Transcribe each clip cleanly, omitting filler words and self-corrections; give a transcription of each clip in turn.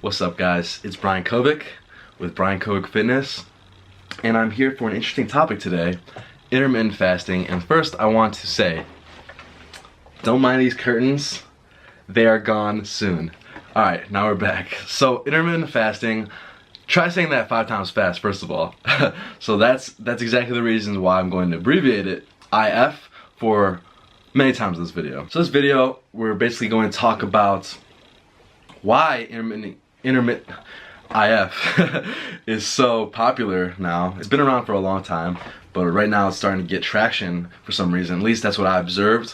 What's up, guys? It's Brian Kovic with Brian Kovic Fitness, and I'm here for an interesting topic today, intermittent fasting. And first I want to say, don't mind these curtains, they are gone soon. Alright, now we're back. So intermittent fasting, try saying that 5 times fast first of all. So that's exactly the reason why I'm going to abbreviate it, IF, for many times in this video. So this video, we're basically going to talk about why intermittent IF is so popular now. It's been around for a long time, but right now it's starting to get traction for some reason. At least that's what I observed.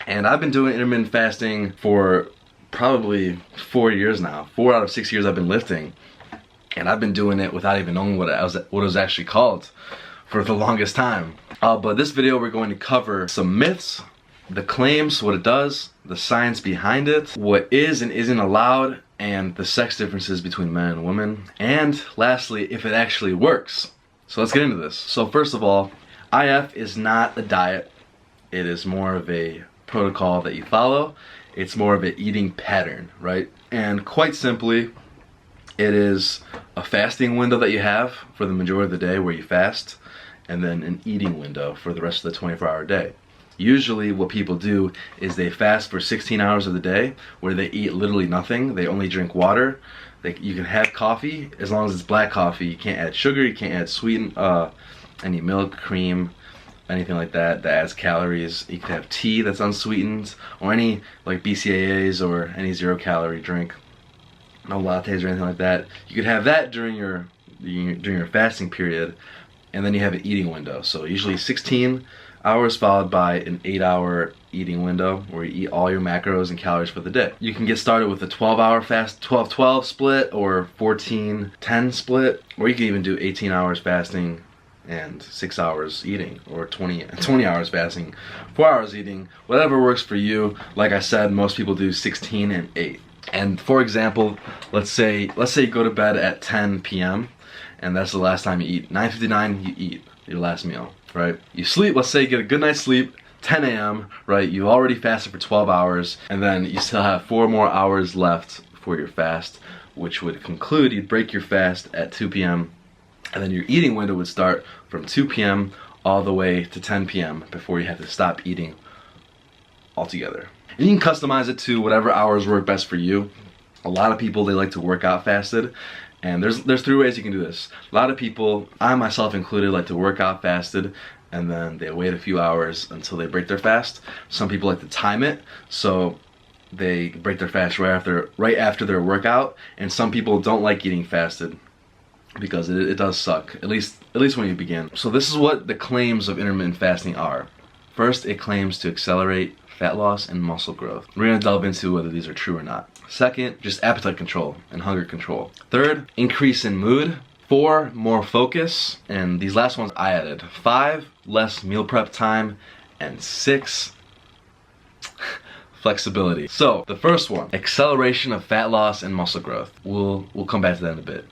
And I've been doing intermittent fasting for probably 4 years now. 4 out of 6 years I've been lifting. And I've been doing it without even knowing what it was actually called for the longest time. But this video we're going to cover some myths, the claims, what it does, the science behind it, what is and isn't allowed, and the sex differences between men and women, and lastly, if it actually works. So let's get into this. So first of all, IF is not a diet. It is more of a protocol that you follow. It's more of an eating pattern, right? And quite simply, it is a fasting window that you have for the majority of the day where you fast, and then an eating window for the rest of the 24-hour day. Usually what people do is they fast for 16 hours of the day where they eat literally nothing. They only drink water. You can have coffee as long as it's black coffee. You can't add sugar, you can't add any milk, cream, anything like that adds calories. You can have tea that's unsweetened, or any like BCAAs or any 0-calorie drink. No lattes or anything like that. You could have that during your fasting period, and then you have an eating window. So usually 16 hours followed by an 8-hour eating window where you eat all your macros and calories for the day. You can get started with a 12-hour fast, 12-12 split, or 14-10 split, or you can even do 18 hours fasting and 6 hours eating, or 20 hours fasting, 4 hours eating, whatever works for you. Like I said, most people do 16 and 8. And for example, let's say you go to bed at 10 p.m. and that's the last time you eat. 9:59 you eat your last meal, right? You sleep, let's say you get a good night's sleep, 10 a.m., right? You already fasted for 12 hours, and then you still have 4 more hours left for your fast, which would conclude you'd break your fast at 2 p.m. and then your eating window would start from 2 p.m. all the way to 10 p.m. before you have to stop eating altogether. And you can customize it to whatever hours work best for you. A lot of people, they like to work out fasted, and there's 3 ways you can do this. A lot of people, I myself included, like to work out fasted, and then they wait a few hours until they break their fast. Some people like to time it, so they break their fast right after their workout. And some people don't like eating fasted because it does suck, at least when you begin. So this is what the claims of intermittent fasting are. First, it claims to accelerate fat loss and muscle growth. We're gonna delve into whether these are true or not. Second, just appetite control and hunger control. Third, increase in mood. 4, more focus. And these last ones I added. 5, less meal prep time. And 6, flexibility. So the first one, acceleration of fat loss and muscle growth. We'll come back to that in a bit.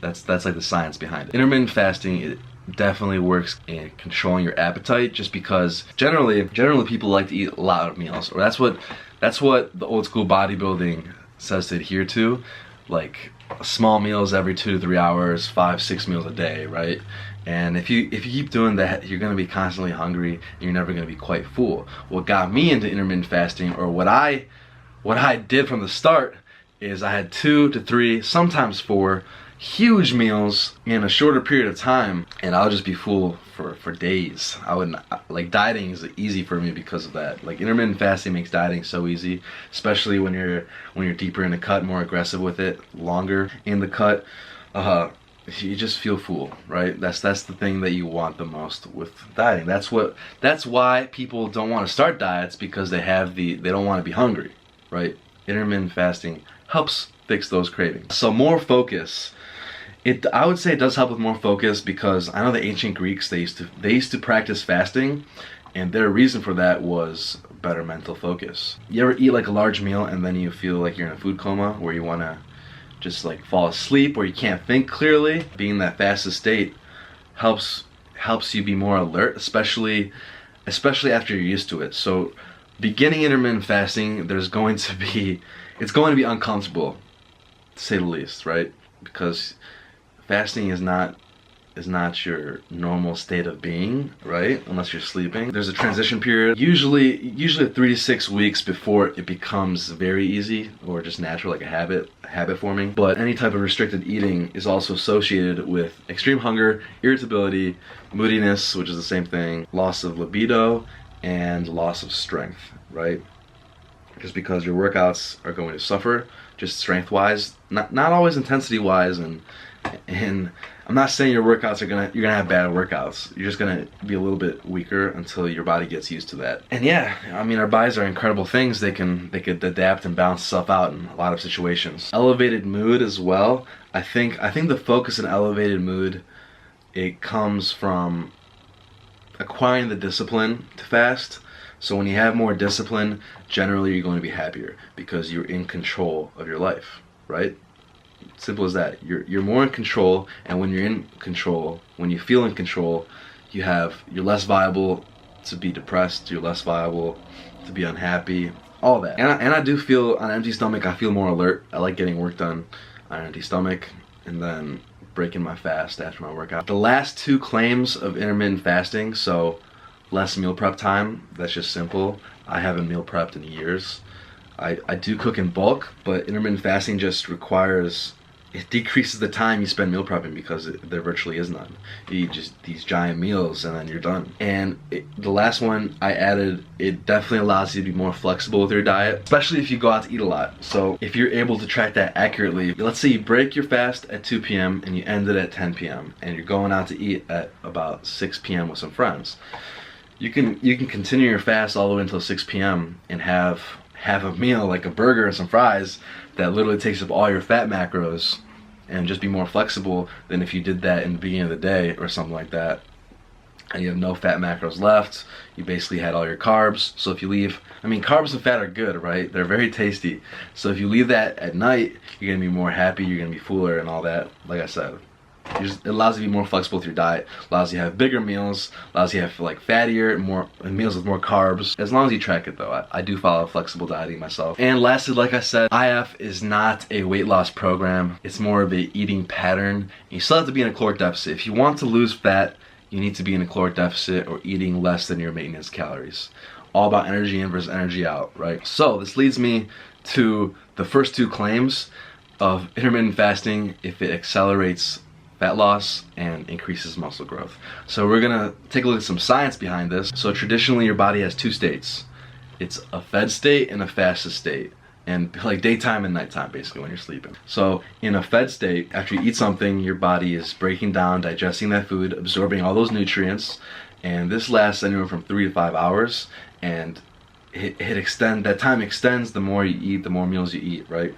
That's like the science behind it. Intermittent fasting, it definitely works in controlling your appetite, just because generally people like to eat a lot of meals, or that's what the old school bodybuilding says to adhere to, like small meals every 2 to 3 hours, 5-6 meals a day, right? And if you keep doing that, you're gonna be constantly hungry and you're never gonna be quite full. What got me into intermittent fasting, or what I did from the start, is I had 2 to 3, sometimes 4 huge meals in a shorter period of time, and I'll just be full for days. I would not, like, dieting is easy for me because of that. Like, intermittent fasting makes dieting so easy, especially when you're deeper in the cut, more aggressive with it, longer in the cut. You just feel full, right? That's the thing that you want the most with dieting. That's why people don't want to start diets, because they don't want to be hungry, right? Intermittent fasting helps fix those cravings. So more focus. I would say it does help with more focus, because I know the ancient Greeks, they used to practice fasting, and their reason for that was better mental focus. You ever eat like a large meal and then you feel like you're in a food coma, where you want to just like fall asleep, or you can't think clearly? Being in that fasted state helps you be more alert, especially after you're used to it. So beginning intermittent fasting, it's going to be uncomfortable. to say the least, right? Because fasting is not your normal state of being, right? Unless you're sleeping. There's a transition period, usually 3 to 6 weeks before it becomes very easy or just natural, like a habit forming. But any type of restricted eating is also associated with extreme hunger, irritability, moodiness, which is the same thing, loss of libido, and loss of strength, right? Just because your workouts are going to suffer, just strength-wise, not always intensity-wise, and I'm not saying your workouts you're gonna have bad workouts. You're just gonna be a little bit weaker until your body gets used to that. And yeah, I mean, our bodies are incredible things. They could adapt and balance itself out in a lot of situations. Elevated mood as well. I think the focus in elevated mood, it comes from acquiring the discipline to fast. So when you have more discipline, generally you're going to be happier because you're in control of your life, right? Simple as that. You're more in control, and when you're in control, when you feel in control, you're less viable to be depressed, you're less viable to be unhappy, all that. And I do feel, on an empty stomach, I feel more alert. I like getting work done on an empty stomach and then breaking my fast after my workout. The last two claims of intermittent fasting, so less meal prep time, that's just simple. I haven't meal prepped in years. I do cook in bulk, but intermittent fasting just it decreases the time you spend meal prepping because there virtually is none. You eat just these giant meals and then you're done. And the last one I added, it definitely allows you to be more flexible with your diet, especially if you go out to eat a lot. So if you're able to track that accurately, let's say you break your fast at 2 p.m. and you end it at 10 p.m. and you're going out to eat at about 6 p.m. with some friends. You can continue your fast all the way until 6 p.m. and have a meal like a burger and some fries that literally takes up all your fat macros, and just be more flexible than if you did that in the beginning of the day or something like that and you have no fat macros left. You basically had all your carbs. So if you leave, I mean, carbs and fat are good, right? They're very tasty. So if you leave that at night, you're gonna be more happy, you're gonna be fuller and all that. Like I said, it allows you to be more flexible with your diet, allows you to have bigger meals, allows you to have like fattier, more meals with more carbs, as long as you track it though. I do follow flexible dieting myself. And lastly, like I said, IF is not a weight loss program. It's more of a eating pattern. You still have to be in a caloric deficit. If you want to lose fat, you need to be in a caloric deficit or eating less than your maintenance calories. All about energy in versus energy out, right? So this leads me to the first two claims of intermittent fasting, if it accelerates fat loss and increases muscle growth. So we're gonna take a look at some science behind this. So traditionally your body has two states. It's a fed state and a fasted state. And like daytime and nighttime, basically, when you're sleeping. So in a fed state, after you eat something, your body is breaking down, digesting that food, absorbing all those nutrients, and this lasts anywhere from 3 to 5 hours, and that time extends the more you eat, the more meals you eat, right?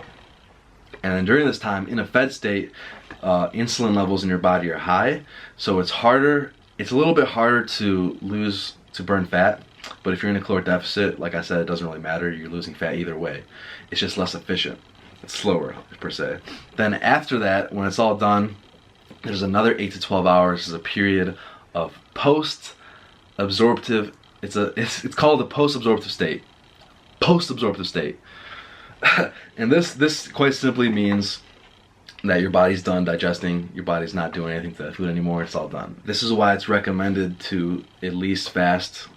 And then during this time, in a fed state, insulin levels in your body are high, so it's a little bit harder to burn fat. But if you're in a caloric deficit, like I said, it doesn't really matter. You're losing fat either way. It's just less efficient. It's slower, per se. Then after that, when it's all done, there's another 8 to 12 hours as a period of post-absorptive. It's called the post-absorptive state. Post-absorptive state. And this quite simply means that your body's done digesting, your body's not doing anything to that food anymore, it's all done. This is why it's recommended to at least fast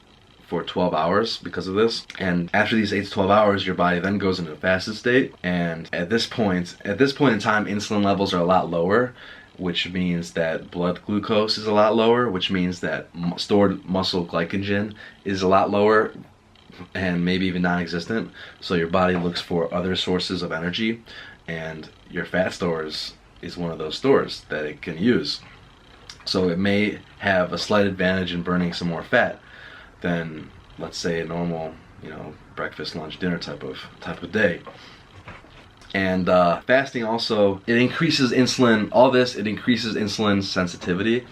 for 12 hours because of this. And after these 8 to 12 hours, your body then goes into a fasted state. And at this point in time, insulin levels are a lot lower, which means that blood glucose is a lot lower, which means that stored muscle glycogen is a lot lower and maybe even non-existent. So your body looks for other sources of energy, and your fat stores is one of those stores that it can use. So it may have a slight advantage in burning some more fat than, let's say, a normal, breakfast, lunch, dinner type of day. And fasting also, it increases insulin. It increases insulin sensitivity.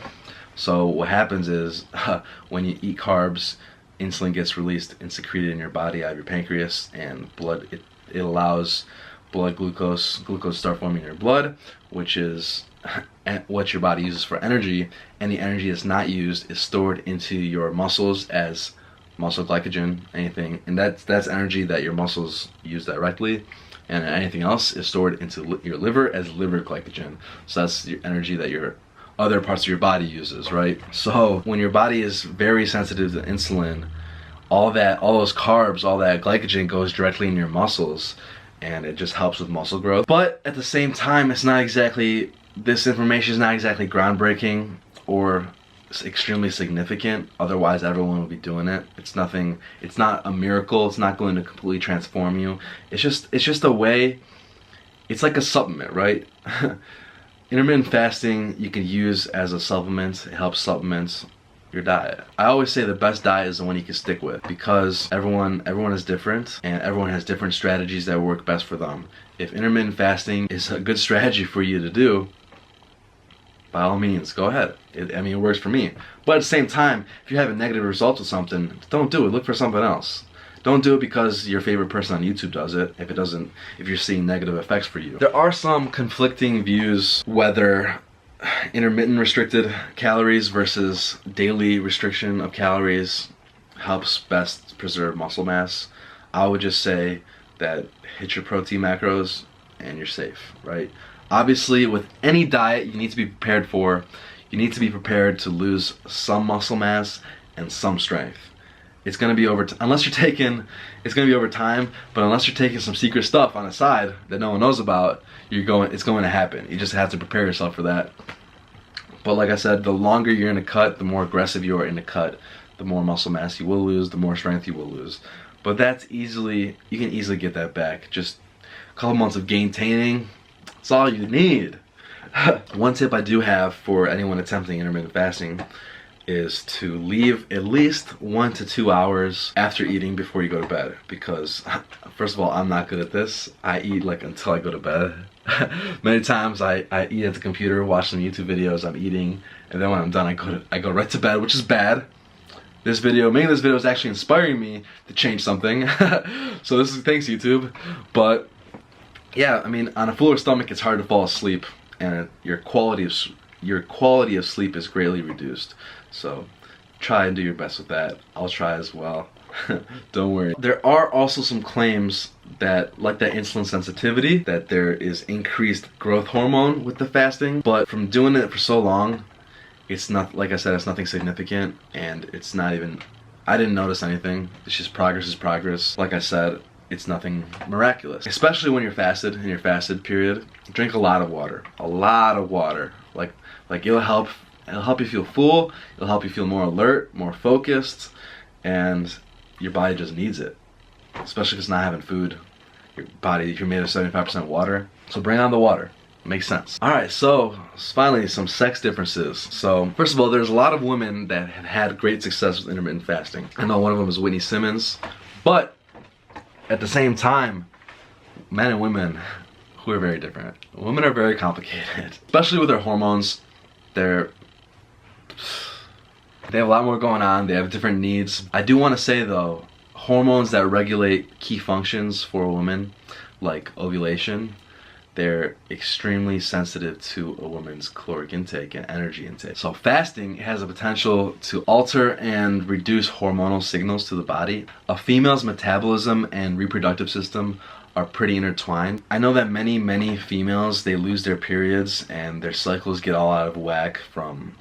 So what happens is when you eat carbs, insulin gets released and secreted in your body out of your pancreas, and blood. It allows blood glucose to start forming in your blood, which is what your body uses for energy, and the energy that's not used is stored into your muscles as muscle glycogen, anything, and that's energy that your muscles use directly. and anything else is stored into your liver as liver glycogen. So that's your energy that your other parts of your body uses, right? So when your body is very sensitive to insulin, all those carbs, all that glycogen goes directly in your muscles, and it just helps with muscle growth. But at the same time, this information is not exactly groundbreaking or extremely significant. Otherwise, everyone would be doing it. It's not a miracle. It's not going to completely transform you. It's just a way. It's like a supplement, right? Intermittent fasting you can use as a supplement. It helps supplement your diet. I always say the best diet is the one you can stick with, because everyone is different and everyone has different strategies that work best for them. If intermittent fasting is a good strategy for you to do, by all means, go ahead. It works for me. But at the same time, if you're having negative results with something, don't do it. Look for something else. Don't do it because your favorite person on YouTube does it, if you're seeing negative effects for you. There are some conflicting views whether intermittent restricted calories versus daily restriction of calories helps best preserve muscle mass. I would just say that hit your protein macros and you're safe, right? Obviously, with any diet you need to be prepared for, you need to be prepared to lose some muscle mass and some strength. It's going to be over it's going to be over time, but unless you're taking some secret stuff on the side that no one knows about, it's going to happen. You just have to prepare yourself for that. But like I said, the longer you're in a cut, the more aggressive you are in a cut, the more muscle mass you will lose, the more strength you will lose. But you can easily get that back. Just a couple months of gaintaining, that's all you need. One tip I do have for anyone attempting intermittent fasting is to leave at least 1 to 2 hours after eating before you go to bed, because first of all, I'm not good at this. I eat like until I go to bed. Many times I eat at the computer, watch some YouTube videos, I'm eating, and then when I'm done I go right to bed, which is bad. Making this video is actually inspiring me to change something. So thanks YouTube. But yeah, on a fuller stomach it's hard to fall asleep, and your quality of sleep is greatly reduced. So try and do your best with that. I'll try as well. Don't worry. There are also some claims that, like that insulin sensitivity, that there is increased growth hormone with the fasting, but from doing it for so long, it's not, like I said, it's nothing significant, and it's not even, I didn't notice anything. It's just progress is progress. Like I said, it's nothing miraculous. Especially when you're fasted, in your fasted period, drink a lot of water. A lot of water. Like it'll help you feel full, it'll help you feel more alert, more focused, and your body just needs it. Especially if it's not having food. You're made of 75% water. So bring on the water. Makes sense. Alright, so finally some sex differences. So first of all, there's a lot of women that have had great success with intermittent fasting. I know one of them is Whitney Simmons, but at the same time, men and women who are very different. Women are very complicated, especially with their hormones. They have a lot more going on. They have different needs. I do want to say though, hormones that regulate key functions for a woman, like ovulation, they're extremely sensitive to a woman's caloric intake and energy intake. So fasting has a potential to alter and reduce hormonal signals to the body. A female's metabolism and reproductive system are pretty intertwined. I know that many females, they lose their periods and their cycles get all out of whack from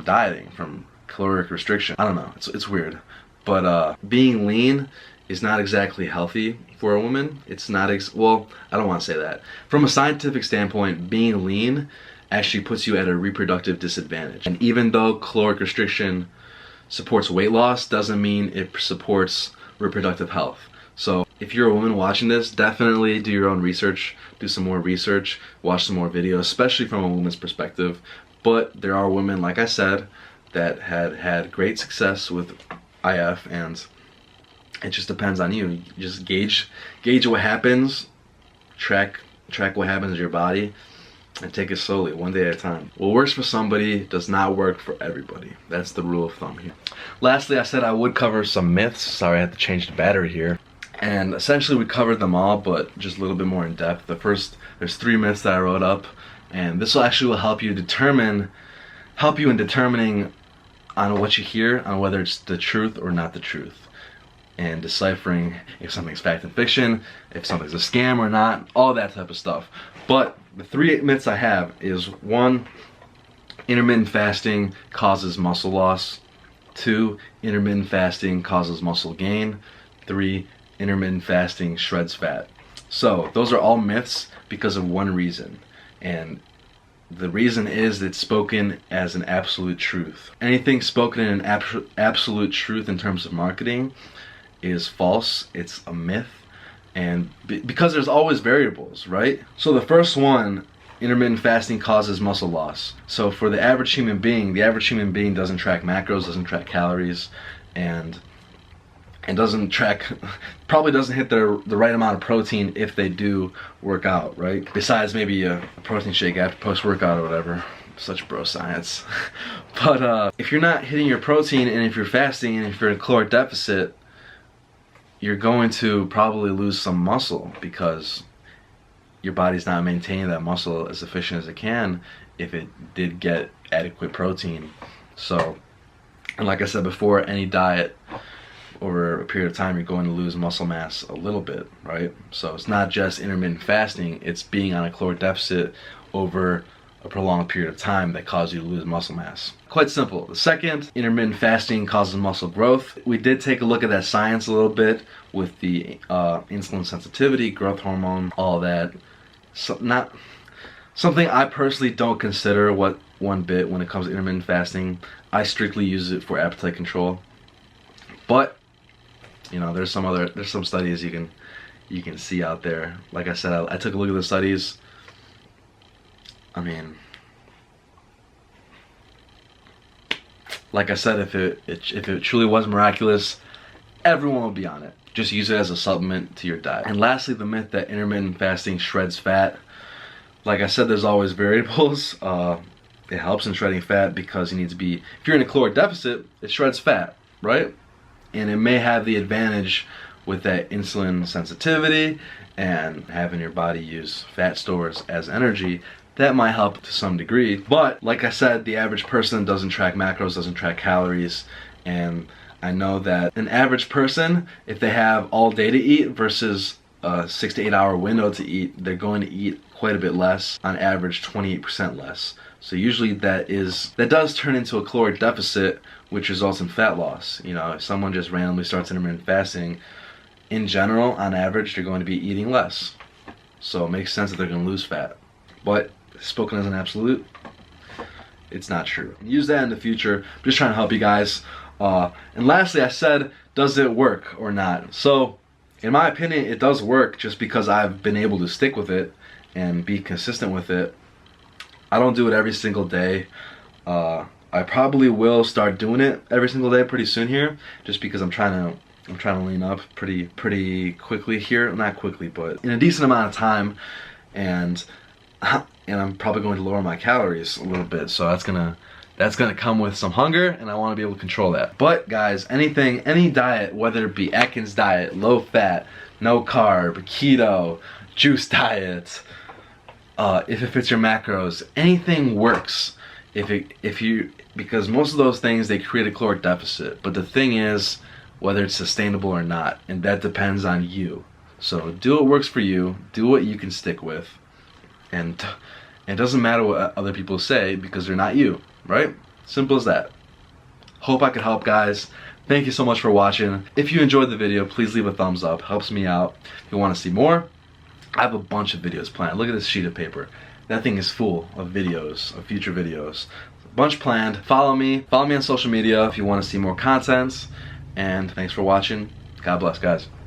dieting, from caloric restriction. I don't know, it's weird. But being lean is not exactly healthy for a woman. It's not, well, I don't want to say that. From a scientific standpoint, being lean actually puts you at a reproductive disadvantage. And even though caloric restriction supports weight loss, doesn't mean it supports reproductive health. So if you're a woman watching this, definitely do your own research, do some more research, watch some more videos, especially from a woman's perspective. But there are women, like I said, that had great success with IF, and it just depends on you. You just gauge what happens, track what happens in your body, and take it slowly, one day at a time. What works for somebody does not work for everybody. That's the rule of thumb here. Lastly, I said I would cover some myths. Sorry, I had to change the battery here. And essentially we covered them all, but just a little bit more in depth. There's 3 myths that I wrote up, and this will actually help you in determining on what you hear, on whether it's the truth or not the truth. and deciphering if something's fact and fiction, if something's a scam or not, all that type of stuff. But the 3 myths I have is 1, intermittent fasting causes muscle loss. 2, intermittent fasting causes muscle gain. 3, intermittent fasting shreds fat. So those are all myths because of one reason, and the reason is it's spoken as an absolute truth. Anything spoken in an absolute truth in terms of marketing is false. It's a myth, and because there's always variables, right? So the first one, intermittent fasting causes muscle loss. So for the average human being doesn't track macros, doesn't track calories, and doesn't track, probably doesn't hit the right amount of protein if they do work out, right? Besides maybe a protein shake after post-workout or whatever. Such bro science. But if you're not hitting your protein, and if you're fasting, and if you're in a caloric deficit, you're going to probably lose some muscle because your body's not maintaining that muscle as efficient as it can if it did get adequate protein. So, and like I said before, any diet over a period of time, you're going to lose muscle mass a little bit, right? So it's not just intermittent fasting, it's being on a caloric deficit over a prolonged period of time that causes you to lose muscle mass. Quite simple. The second, intermittent fasting causes muscle growth. We did take a look at that science a little bit with the insulin sensitivity, growth hormone, all that. So not something I personally don't consider one bit when it comes to intermittent fasting. I strictly use it for appetite control. But you know, there's some studies you can see out there. Like I said, I took a look at the studies. I mean, like I said, if it truly was miraculous, everyone would be on it. Just use it as a supplement to your diet. And lastly, the myth that intermittent fasting shreds fat. Like I said, there's always variables. It helps in shredding fat because you need to be, if you're in a caloric deficit, it shreds fat, right? And it may have the advantage with that insulin sensitivity and having your body use fat stores as energy. That might help to some degree. But like I said, the average person doesn't track macros, doesn't track calories. And I know that an average person, if they have all day to eat versus a 6 to 8 hour window to eat, they're going to eat quite a bit less, on average 28% less. So usually that does turn into a caloric deficit, which results in fat loss. You know, if someone just randomly starts intermittent fasting, in general, on average, they're going to be eating less. So it makes sense that they're going to lose fat. But spoken as an absolute, it's not true. Use that in the future. I'm just trying to help you guys. And lastly, I said, does it work or not? So, in my opinion, it does work just because I've been able to stick with it and be consistent with it. I don't do it every single day. I probably will start doing it every single day pretty soon here, just because I'm trying to lean up pretty quickly here. Not quickly, but in a decent amount of time, and I'm probably going to lower my calories a little bit. So that's gonna come with some hunger, and I want to be able to control that. But guys, any diet, whether it be Atkins diet, low fat, no carb, keto, juice diet, if it fits your macros, anything works. Because most of those things, they create a caloric deficit. But the thing is, whether it's sustainable or not, and that depends on you. So do what works for you, do what you can stick with, and it doesn't matter what other people say because they're not you, right? Simple as that. Hope I could help, guys. Thank you so much for watching. If you enjoyed the video, please leave a thumbs up. Helps me out. If you want to see more, I have a bunch of videos planned. Look at this sheet of paper. That thing is full of videos, of future videos. A bunch planned. Follow me on social media if you want to see more content. And thanks for watching. God bless, guys.